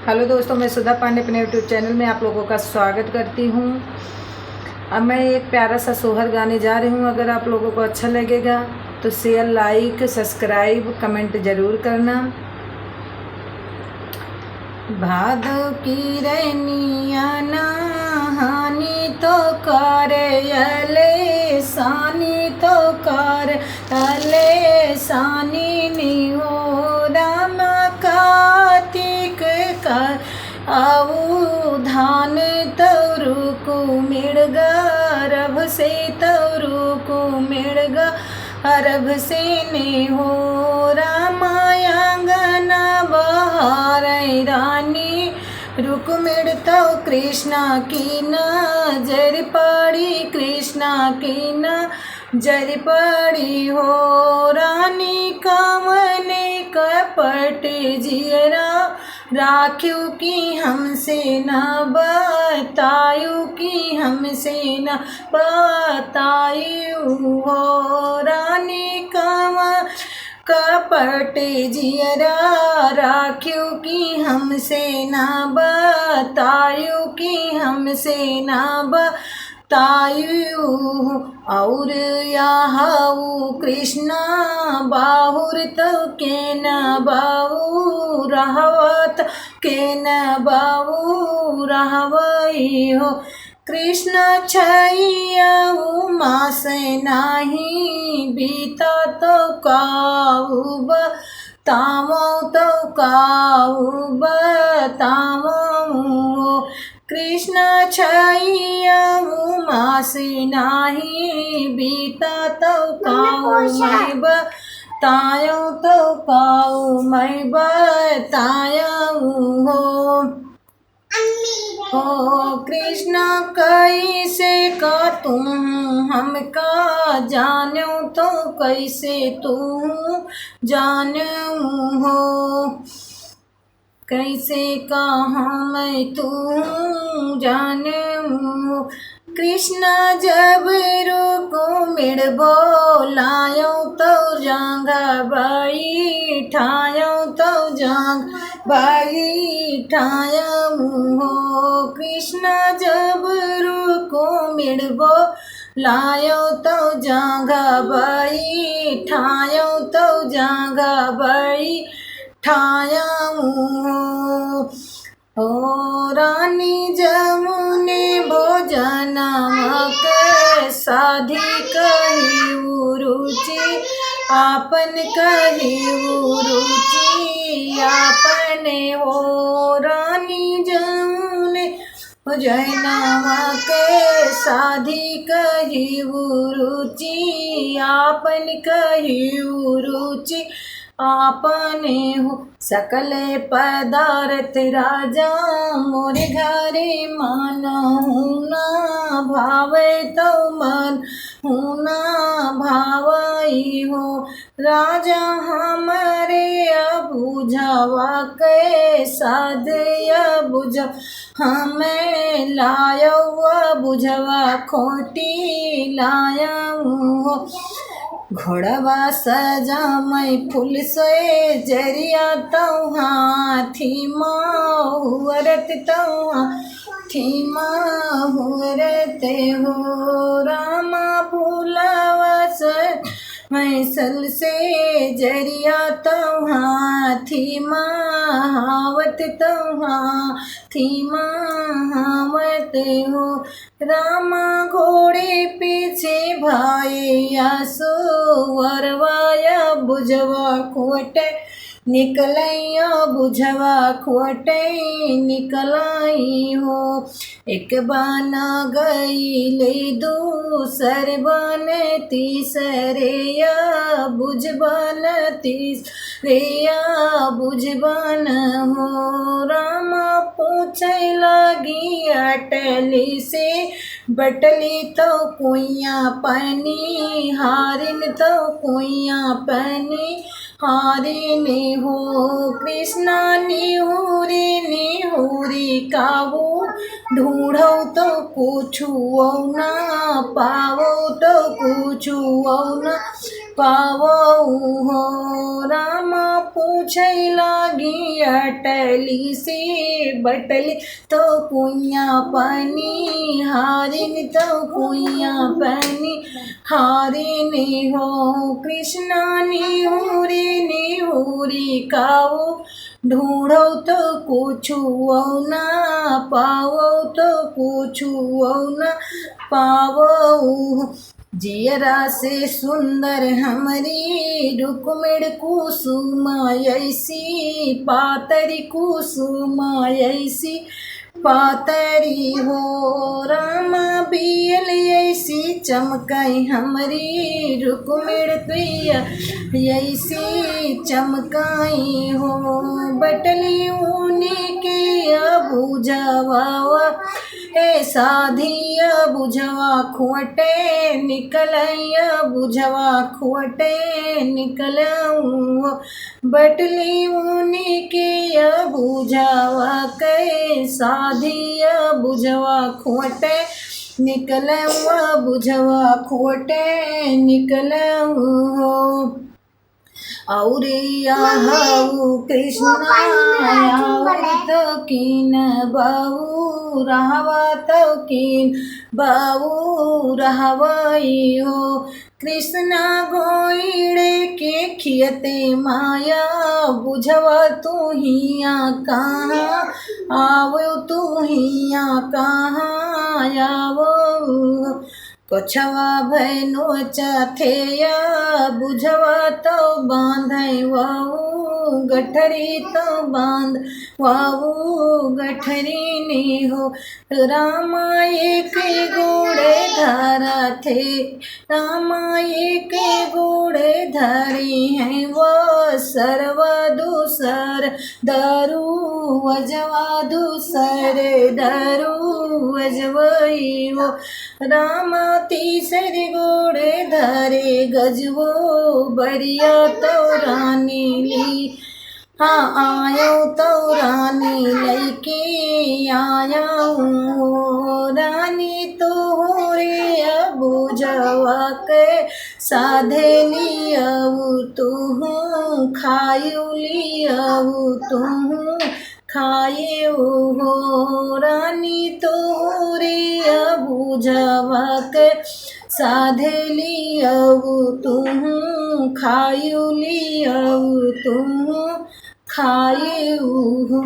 Hello दोस्तों, मैं सुधा पांडे अपने यूट्यूब चैनल में आप लोगों का स्वागत करती हूँ। अब मैं एक प्यारा सा सोहर गाने जा रही हूँ। अगर आप लोगों को अच्छा लगेगा तो शेयर, लाइक, सब्सक्राइब, कमेंट ज़रूर करना। भादो की रैनिया नहानी तो करे अले सानी तो कर अले सानी नी हो राम कार्तिक कर आऊ धान तौरु को मिड़गा रभ से तौरु को मिड़गा अरभ से ने हो रामायंगना बहार रानी रुक्मिण तो कृष्णा की नजर पड़ी, कृष्णा की नजर पड़ी हो रानी कमने कपट जियरा राख्यू की हमसे न बतायू की हमसे न बतायू हो रानी कम कपट जियरा राख्यू की हमसे न बतायू की हमसे न बतायू और याहू कृष्णा बाहुर तो के न बाहू रहवत के न बाहू रहवई हो कृष्ण छैया मास नाही बीता तो काऊ बतावो तो काऊ बतावो कृष्ण छैया मास नाही बीता तो काऊ मैं बतायो तो काऊ मैं बतायू हो कृष्ण कैसे का तुम हमका जानो तो कैसे तू जानो हो कैसे कहा मैं तू जानो कृष्ण जब रुको मिड़ बोलायो तो जांगा बाई ठायो तो जांग बाई ठायो हो कृष्ण जब रुको मिड़ बोलायो तो जांगा बाई ठायो तो जांगा बाई ठाया हो रानी जमुने भोजन के साधी कही रुचि आपन कही रुचि आपने हो रानी जमुने भोजन के साधी कही रुचि आपन कही रुचि आपने हो सकले पदार्थ राजा मोरे घरे मान हुना भावे तो मन हुना भावई हो राजा हमारे बुझावा के साध बुझ हमें लायो बुझवा खोटी लाया हो घोड़वा सजा मैं फूल से जरिया तो हाथी माहुरत तो हाथी माहुरत हो रामा फूलवा से मैं सल से जरिया तो हाथी महावत तो हाथी महावत हो रामा घोड़े पीछे भाई आसो वरवाया बुझवा खोटे निकलैया बुझवा खोटे निकलाई हो एक बाना गई ले दूसर बन तीसरे बुझ बन तीसरे बुझ बन हो रामा पूछे लगी अटली से बटली तो कुइया पानी हारिन तो कुइया पानी हारिने हो कृष्णा निहुरी कावो ढूंढो तो कुछ ना पावो तो कुछ ना पावऊ हो। रामा पूछै लागी अटली से बटली तो कुइया पानी हारिन तो कुइया पानी हारिनी हो। कृष्णा निहुरी काऊ ढूंढो तो कुछु ना पावो तो कुछु ना पावो। जियरा से सुंदर हमारी रुक्मिणी कुसुमा ऐसी पातरी कुसुमा ऐसी पातरी हो। रामा बियल ऐसी चमकाई हमारी रुक्मिणी प्रिया ऐसी चमकाई हो। बटली ऊनी के बुझवा ए साधिया बुझवा खोटे निकलैया बुझवा खोटे निकलऊँ। बटली ऊनी के बुझवा के साधिया बुझवा खोटे निकलऊँ बुझवा खोटे निकलऊँ। औरिया हऊ कृष्णा तो कीन बाऊ रहवा तो कीन बाऊ रहवई हो। कृष्णा गोइड़े के खियते माया बुझवा तू हिया कहाँ आवो तू हिया कहाँ आवो। कछवा भैनो चथेया बुझवा तो बांधै वाऊ गठरी तो बांध वाऊ गठरी नी हो। रामा एक गोड़े धरा थे रामा एक गोड़े धरी हैं वो सरवा दूसर दरू वजवा दूसर दरू वजवई वो। रामा तीसरी गोड़े धरे गजवो बरिया तो रानी ली हाँ आयो तो रानी लैके आया हूँ। रानी तो हो रे बुझवा के साधे लियाऊ तू खायू लियाऊ तू खाए हो। रानी तो रे बुझवा के साधे लियाऊ तू खायू लियाऊ तू खाए हो।